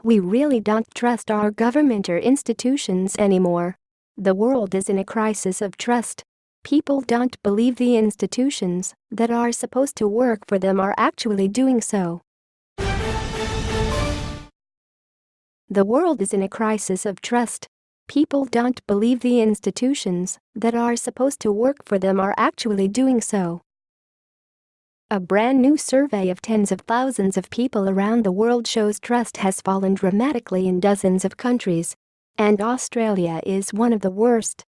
We really don't trust our government or institutions anymore. The world is in a crisis of trust. People don't believe the institutions that are supposed to work for them are actually doing so. The world is in a crisis of trust. People don't believe the institutions that are supposed to work for them are actually doing so. A brand new survey of tens of thousands of people around the world shows trust has fallen dramatically in dozens of countries. And Australia is one of the worst.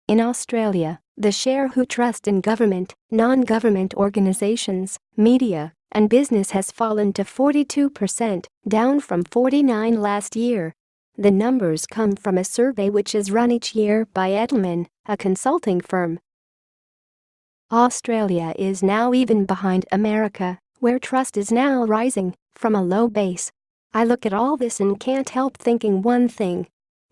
In Australia, the share who trust in government, non-government organizations, media, and business has fallen to 42%, down from 49% last year. The numbers come from a survey which is run each year by Edelman, a consulting firm. Australia is now even behind America, where trust is now rising from a low base. I look at all this and can't help thinking one thing.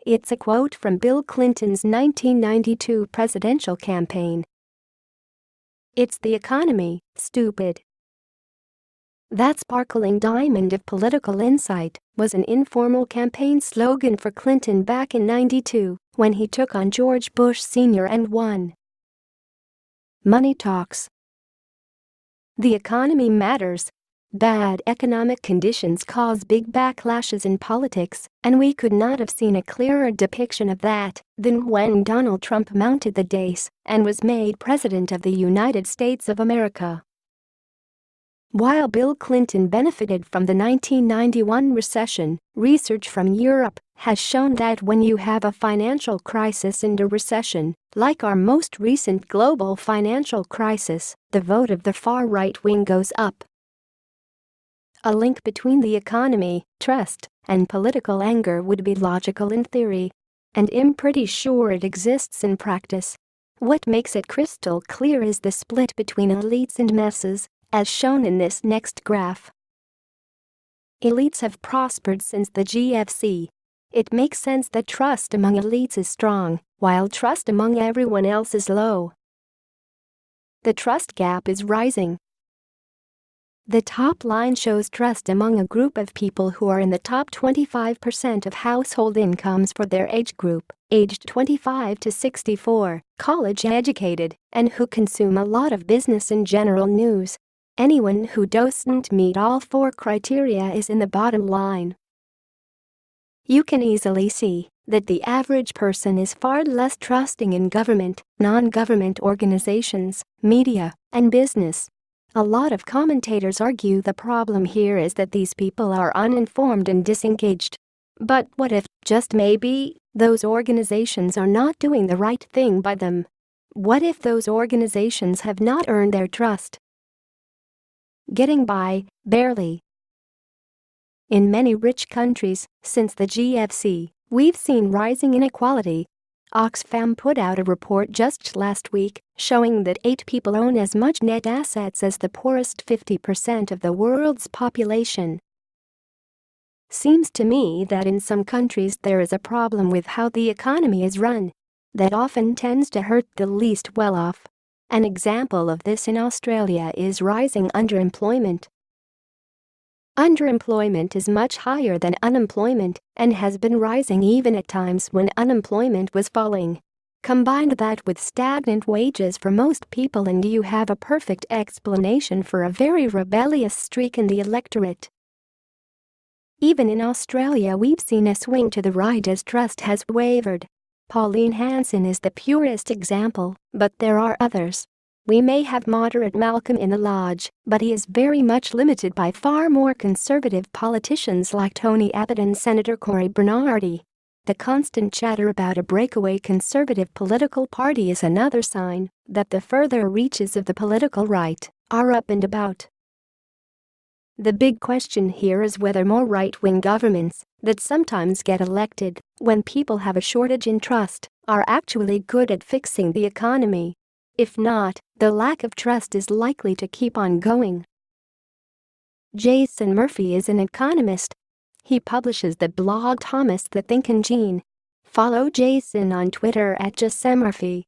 It's a quote from Bill Clinton's 1992 presidential campaign. "It's the economy, stupid." That sparkling diamond of political insight was an informal campaign slogan for Clinton back in '92 when he took on George Bush Sr. and won. Money talks. The economy matters. Bad economic conditions cause big backlashes in politics, and we could not have seen a clearer depiction of that than when Donald Trump mounted the dais and was made President of the United States of America. While Bill Clinton benefited from the 1991 recession, research from Europe has shown that when you have a financial crisis and a recession, like our most recent global financial crisis, the vote of the far right wing goes up. A link between the economy, trust, and political anger would be logical in theory. And I'm pretty sure it exists in practice. What makes it crystal clear is the split between elites and masses, as shown in this next graph. Elites have prospered since the GFC. It makes sense that trust among elites is strong, while trust among everyone else is low. The trust gap is rising. The top line shows trust among a group of people who are in the top 25% of household incomes for their age group, aged 25 to 64, college educated, and who consume a lot of business and general news. Anyone who doesn't meet all four criteria is in the bottom line. You can easily see that the average person is far less trusting in government, non-government organizations, media, and business. A lot of commentators argue the problem here is that these people are uninformed and disengaged. But what if, just maybe, those organizations are not doing the right thing by them? What if those organizations have not earned their trust? Getting by, barely. In many rich countries, since the GFC, we've seen rising inequality. Oxfam put out a report just last week showing that 8 people own as much net assets as the poorest 50% of the world's population. Seems to me that in some countries there is a problem with how the economy is run. That often tends to hurt the least well-off. An example of this in Australia is rising underemployment. Underemployment is much higher than unemployment and has been rising even at times when unemployment was falling. Combine that with stagnant wages for most people and you have a perfect explanation for a very rebellious streak in the electorate. Even in Australia we've seen a swing to the right as trust has wavered. Pauline Hanson is the purest example, but there are others. We may have moderate Malcolm in the Lodge, but he is very much limited by far more conservative politicians like Tony Abbott and Senator Cory Bernardi. The constant chatter about a breakaway conservative political party is another sign that the further reaches of the political right are up and about. The big question here is whether more right-wing governments that sometimes get elected when people have a shortage in trust are actually good at fixing the economy. If not, the lack of trust is likely to keep on going. Jason Murphy is an economist. He publishes the blog Thomas the Thinkin' Gene. Follow Jason on Twitter @JaceMurphy.